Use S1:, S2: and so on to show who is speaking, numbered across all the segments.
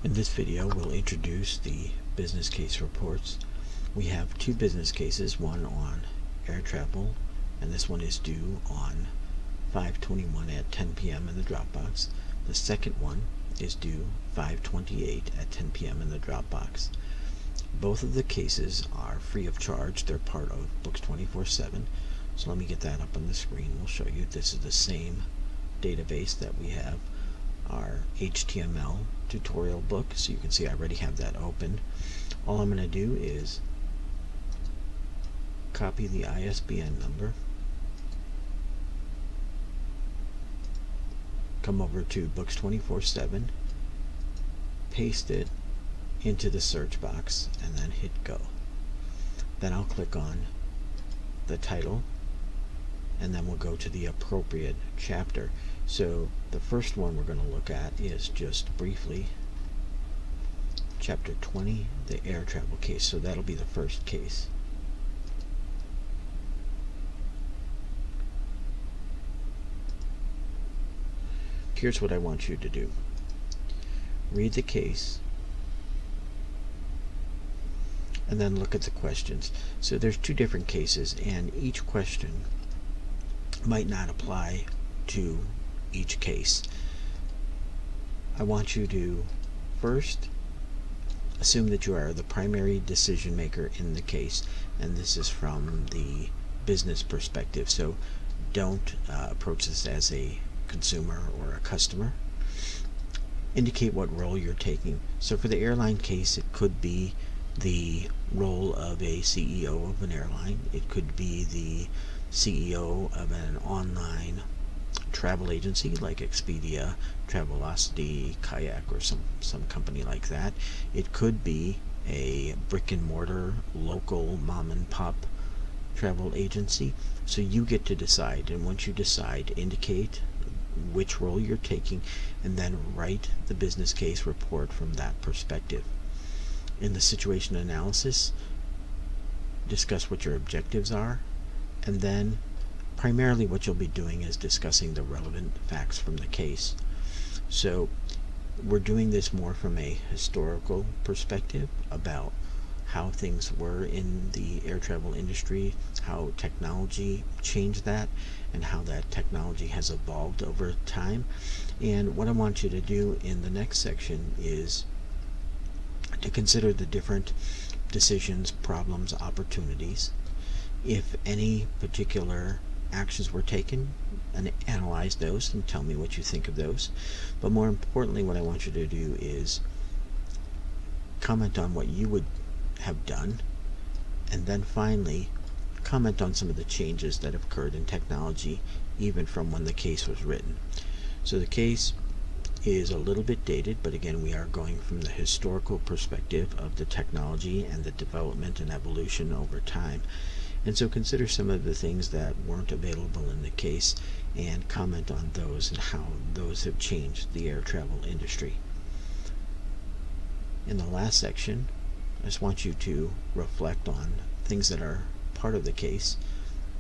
S1: In this video, we'll introduce the business case reports. We have two business cases, one on air travel, and this one is due on 5/21 at 10 p.m. in the Dropbox. The second one is due 5/28 at 10 p.m. in the Dropbox. Both of the cases are free of charge. They're part of Books 24/7. So let me get that up on the screen. We'll show you this is the same database that we have our HTML tutorial book, so you can see I already have that open. All I'm going to do is copy the ISBN number, come over to Books 24/7, paste it into the search box, and then hit go. Then I'll click on the title, and then we'll go to the appropriate chapter. So the first one we're going to look at is just briefly Chapter 20, the air travel case. So that'll be the first case. Here's what I want you to do. Read the case and then look at the questions. So there's two different cases, and each question might not apply to each case. I want you to first assume that you are the primary decision maker in the case, and this is from the business perspective, so don't approach this as a consumer or a customer. Indicate what role you're taking. So for the airline case, it could be the role of a CEO of an airline. It could be the CEO of an online travel agency like Expedia, Travelocity, Kayak, or some company like that. It could be a brick and mortar local mom and pop travel agency. So you get to decide, and once you decide, indicate which role you're taking, and then write the business case report from that perspective. In the situation analysis, discuss what your objectives are, and then primarily what you'll be doing is discussing the relevant facts from the case. So we're doing this more from a historical perspective about how things were in the air travel industry, how technology changed that, and how that technology has evolved over time. And what I want you to do in the next section is to consider the different decisions, problems, opportunities. If any particular actions were taken, and analyze those and tell me what you think of those. But more importantly, what I want you to do is comment on what you would have done, and then finally comment on some of the changes that have occurred in technology even from when the case was written. So the case is a little bit dated, but again, we are going from the historical perspective of the technology and the development and evolution over time. And so consider some of the things that weren't available in the case and comment on those and how those have changed the air travel industry. In the last section, I just want you to reflect on things that are part of the case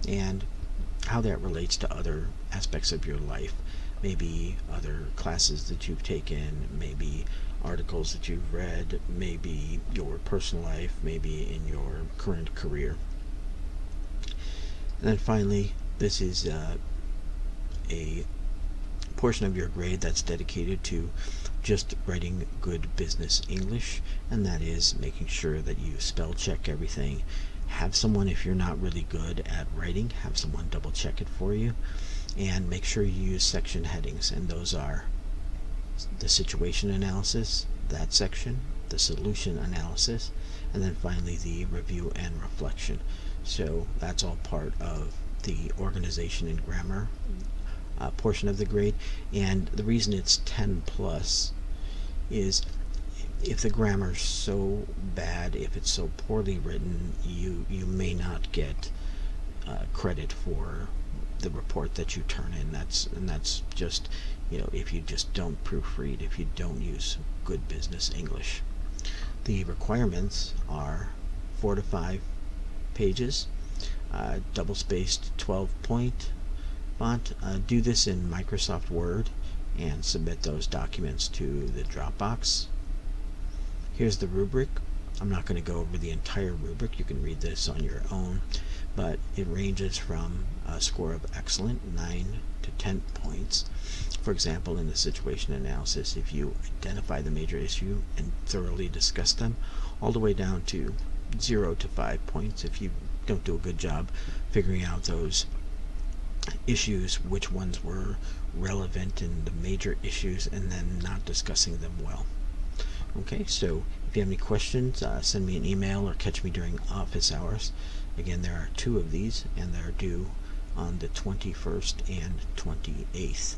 S1: and how that relates to other aspects of your life. Maybe other classes that you've taken, maybe articles that you've read, maybe your personal life, maybe in your current career. And then finally, this is a portion of your grade that's dedicated to just writing good business English, and that is making sure that you spell check everything. Have someone, if you're not really good at writing, have someone double check it for you, and make sure you use section headings, and those are the situation analysis, that section, the solution analysis, and then finally the review and reflection. So that's all part of the organization and grammar portion of the grade. And the reason it's 10 plus is if the grammar's so bad, if it's so poorly written, you may not get credit for the report that you turn in. That's just, if you just don't proofread, if you don't use good business English. The requirements are 4 to 5 pages, double-spaced 12-point font. Do this in Microsoft Word and submit those documents to the Dropbox. Here's the rubric. I'm not going to go over the entire rubric. You can read this on your own, but it ranges from a score of excellent, 9 to 10 points. For example, in the situation analysis, if you identify the major issue and thoroughly discuss them, all the way down to 0 to 5 points if you don't do a good job figuring out those issues, which ones were relevant in the major issues, and then not discussing them well. Okay, so if you have any questions, send me an email or catch me during office hours. Again, there are 2 of these, and they're due on the 21st and 28th.